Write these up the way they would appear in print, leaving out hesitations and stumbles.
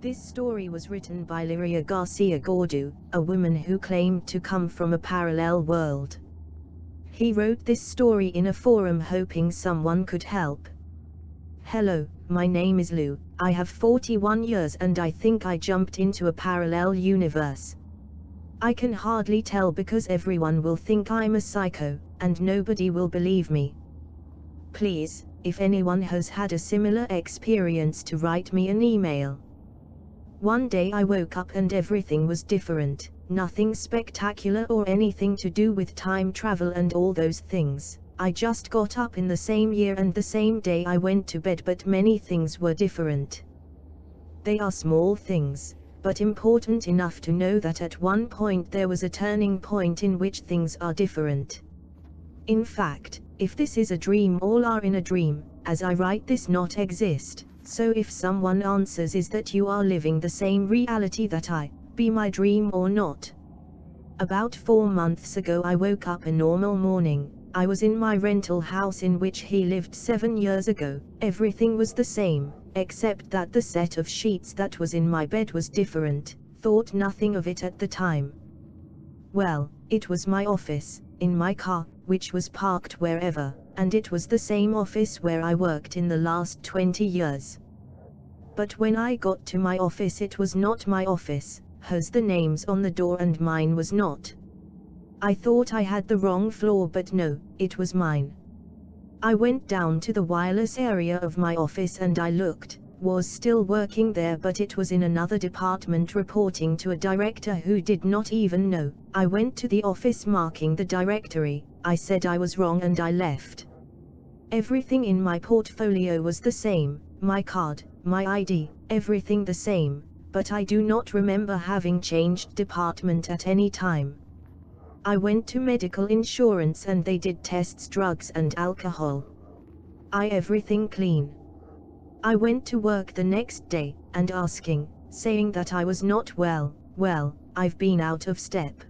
This story was written by Lyria Garcia Gordu, a woman who claimed to come from a parallel world. He wrote this story in a forum hoping someone could help. Hello, my name is Lou, I have 41 years and I think I jumped into a parallel universe. I can hardly tell because everyone will think I'm a psycho, and nobody will believe me. Please, if anyone has had a similar experience, to write me an email. One day I woke up and everything was different, nothing spectacular or anything to do with time travel and all those things. I just got up in the same year and the same day I went to bed, but many things were different. They are small things, but important enough to know that at one point there was a turning point in which things are different. In fact, if this is a dream, all are in a dream, as I write this not exist. So if someone answers, is that you are living the same reality that I, be my dream or not? About 4 months ago I woke up a normal morning. I was in my rental house in which he lived 7 years ago. Everything was the same, except that the set of sheets that was in my bed was different. Thought nothing of it at the time. Well, it was my office, in my car, which was parked wherever, and it was the same office where I worked in the last 20 years. But when I got to my office, it was not my office, has the names on the door and mine was not. I thought I had the wrong floor, but no, it was mine. I went down to the wireless area of my office and I looked, was still working there, but it was in another department reporting to a director who did not even know. I went to the office marking the directory, I said I was wrong and I left. Everything in my portfolio was the same, my card, my ID, everything the same, but I do not remember having changed department at any time. I went to medical insurance and they did tests, drugs and alcohol. Everything clean. I went to work the next day, and saying that I was not well, I've been out of step.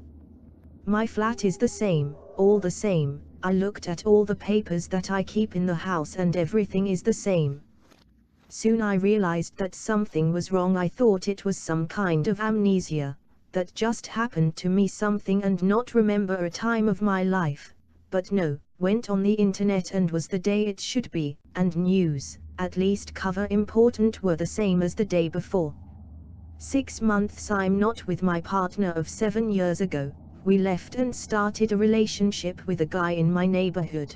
My flat is the same, all the same. I looked at all the papers that I keep in the house and everything is the same. Soon I realized that something was wrong. I thought it was some kind of amnesia, that just happened to me something and not remember a time of my life. But no, went on the internet and was the day it should be, and news, at least cover important, were the same as the day before. 6 months I'm not with my partner of 7 years ago. We left and started a relationship with a guy in my neighborhood.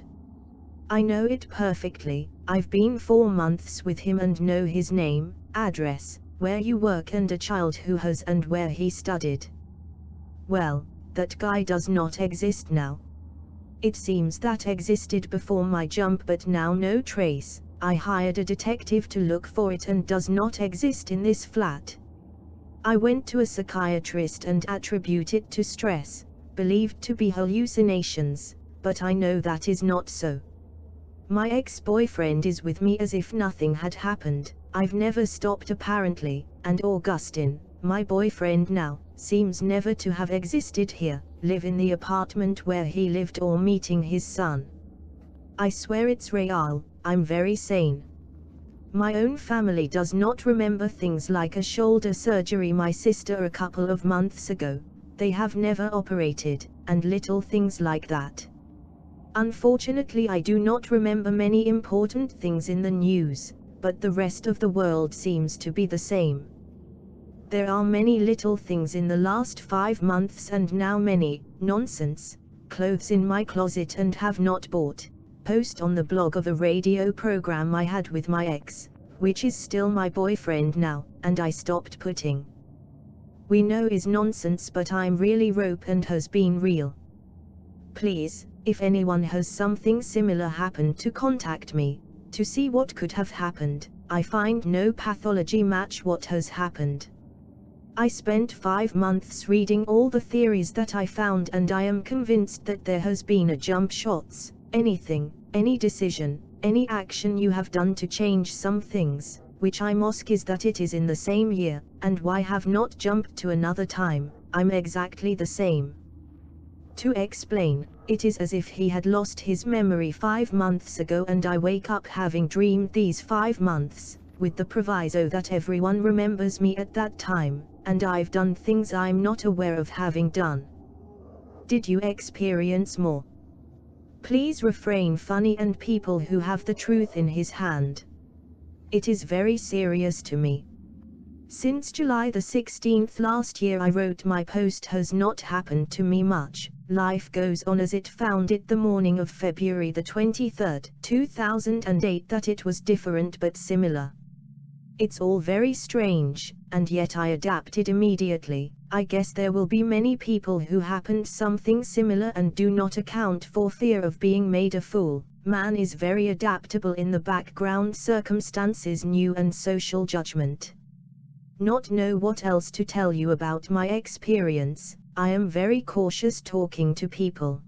I know it perfectly. I've been 4 months with him and know his name, address, where you work and a child who has and where he studied. Well, that guy does not exist now. It seems that existed before my jump, but now no trace. I hired a detective to look for it and does not exist in this flat. I went to a psychiatrist and attribute it to stress, believed to be hallucinations, but I know that is not so. My ex-boyfriend is with me as if nothing had happened. I've never stopped apparently, and Augustin, my boyfriend now, seems never to have existed here, live in the apartment where he lived or meeting his son. I swear it's real, I'm very sane. My own family does not remember things like a shoulder surgery my sister a couple of months ago. They have never operated, and little things like that. Unfortunately, I do not remember many important things in the news, but the rest of the world seems to be the same. There are many little things in the last 5 months and now many, nonsense, clothes in my closet and have not bought. Post on the blog of a radio program I had with my ex, which is still my boyfriend now, and I stopped putting. We know is nonsense, but I'm really rope and has been real. Please, if anyone has something similar happen, to contact me, to see what could have happened. I find no pathology match what has happened. I spent 5 months reading all the theories that I found and I am convinced that there has been a jump shots. Anything, any decision, any action you have done to change some things, which I ask is that it is in the same year, and why have not jumped to another time. I'm exactly the same. To explain, it is as if he had lost his memory 5 months ago and I wake up having dreamed these 5 months, with the proviso that everyone remembers me at that time, and I've done things I'm not aware of having done. Did you experience more? Please refrain funny and people who have the truth in his hand. It is very serious to me. Since July the 16th last year I wrote my post has not happened to me much, life goes on as it found it the morning of February the 23rd, 2008 that it was different but similar. It's all very strange, and yet I adapted immediately. I guess there will be many people who happened something similar and do not account for fear of being made a fool. Man is very adaptable in the background circumstances new and social judgment. Not know what else to tell you about my experience. I am very cautious talking to people.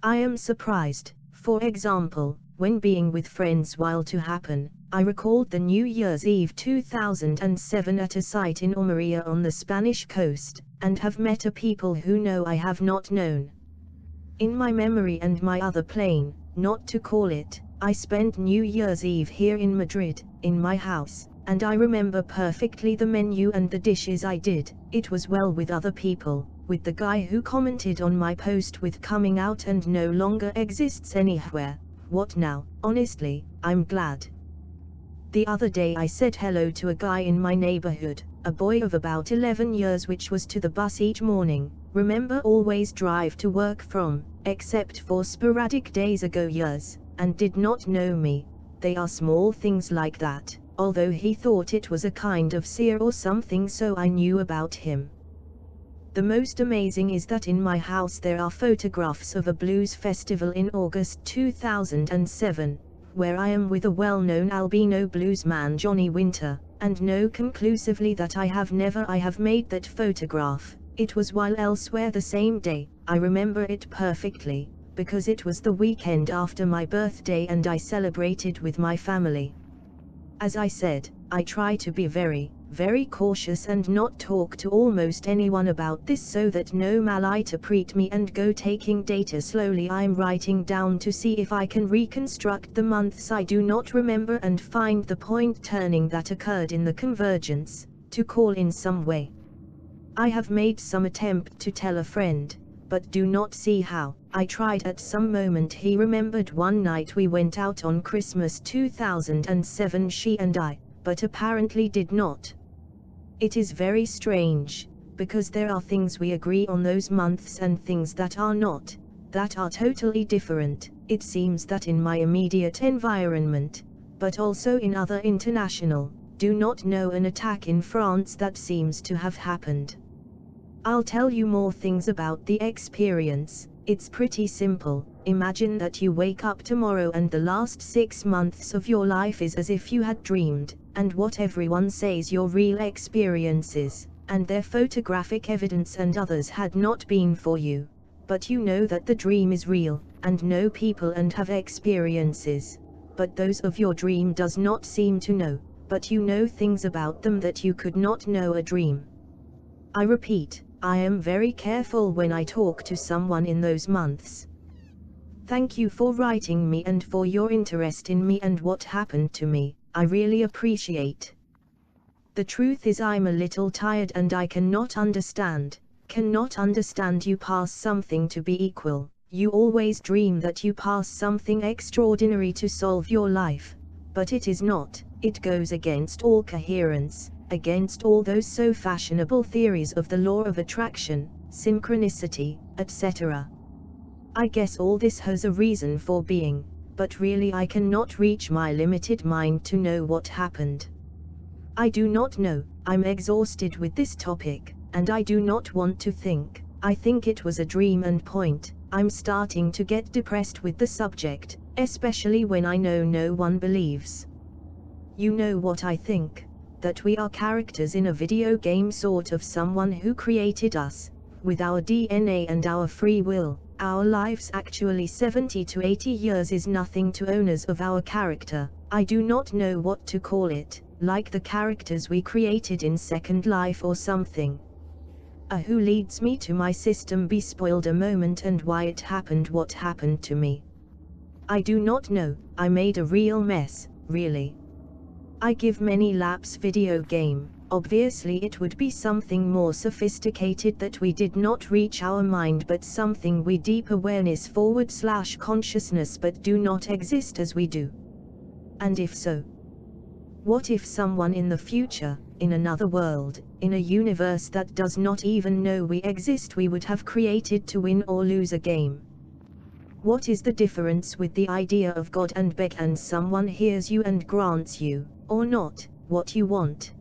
I am surprised, for example, when being with friends while to happen. I recalled the New Year's Eve 2007 at a site in Almeria on the Spanish coast, and have met a people who know I have not known. In my memory and my other plane, not to call it, I spent New Year's Eve here in Madrid, in my house, and I remember perfectly the menu and the dishes I did. It was well with other people, with the guy who commented on my post with coming out and no longer exists anywhere. What now? Honestly, I'm glad. The other day I said hello to a guy in my neighborhood, a boy of about 11 years which was to the bus each morning. Remember always drive to work from, except for sporadic days ago years, and did not know me. They are small things like that, although he thought it was a kind of seer or something so I knew about him. The most amazing is that in my house there are photographs of a blues festival in August 2007. Where I am with a well-known albino bluesman Johnny Winter, and know conclusively that I have made that photograph. It was while elsewhere the same day. I remember it perfectly, because it was the weekend after my birthday and I celebrated with my family. As I said, I try to be very, very cautious and not talk to almost anyone about this so that no malinterpret me and go taking data slowly. I'm writing down to see if I can reconstruct the months I do not remember and find the point turning that occurred in the convergence, to call in some way. I have made some attempt to tell a friend, but do not see how. I tried at some moment. He remembered one night we went out on Christmas 2007 she and I, but apparently did not. It is very strange, because there are things we agree on those months and things that are not, that are totally different. It seems that in my immediate environment, but also in other international, do not know an attack in France that seems to have happened. I'll tell you more things about the experience. It's pretty simple. Imagine that you wake up tomorrow and the last 6 months of your life is as if you had dreamed, and what everyone says your real experiences, and their photographic evidence and others had not been for you. But you know that the dream is real, and know people and have experiences. But those of your dream does not seem to know, but you know things about them that you could not know a dream. I repeat, I am very careful when I talk to someone in those months. Thank you for writing me and for your interest in me and what happened to me. I really appreciate. The truth is I'm a little tired and I cannot understand you pass something to be equal. You always dream that you pass something extraordinary to solve your life. But it is not. It goes against all coherence, against all those so fashionable theories of the law of attraction, synchronicity, etc. I guess all this has a reason for being, but really I cannot reach my limited mind to know what happened. I do not know. I'm exhausted with this topic, and I do not want to think. I think it was a dream and point. I'm starting to get depressed with the subject, especially when I know no one believes. You know what I think? That we are characters in a video game, sort of someone who created us, with our DNA and our free will. Our lives actually 70 to 80 years is nothing to owners of our character. I do not know what to call it, like the characters we created in Second Life or something. Who leads me to my system be spoiled a moment and why it happened what happened to me. I do not know. I made a real mess, really. I give many laps video game. Obviously it would be something more sophisticated that we did not reach our mind, but something we deep awareness / consciousness but do not exist as we do. And if so, what if someone in the future, in another world, in a universe that does not even know we exist, we would have created to win or lose a game? What is the difference with the idea of God and Beck, and someone hears you and grants you, or not, what you want?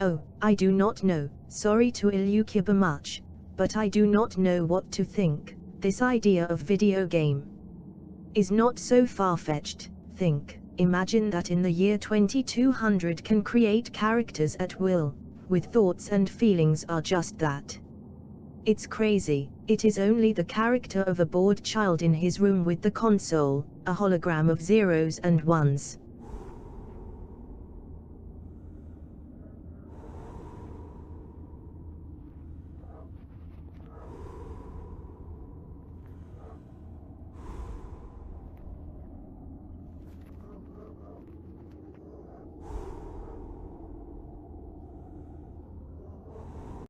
Oh, I do not know, sorry to elucubate much, but I do not know what to think. This idea of video game is not so far-fetched. Imagine that in the year 2200 can create characters at will, with thoughts and feelings are just that. It's crazy. It is only the character of a bored child in his room with the console, a hologram of zeros and ones.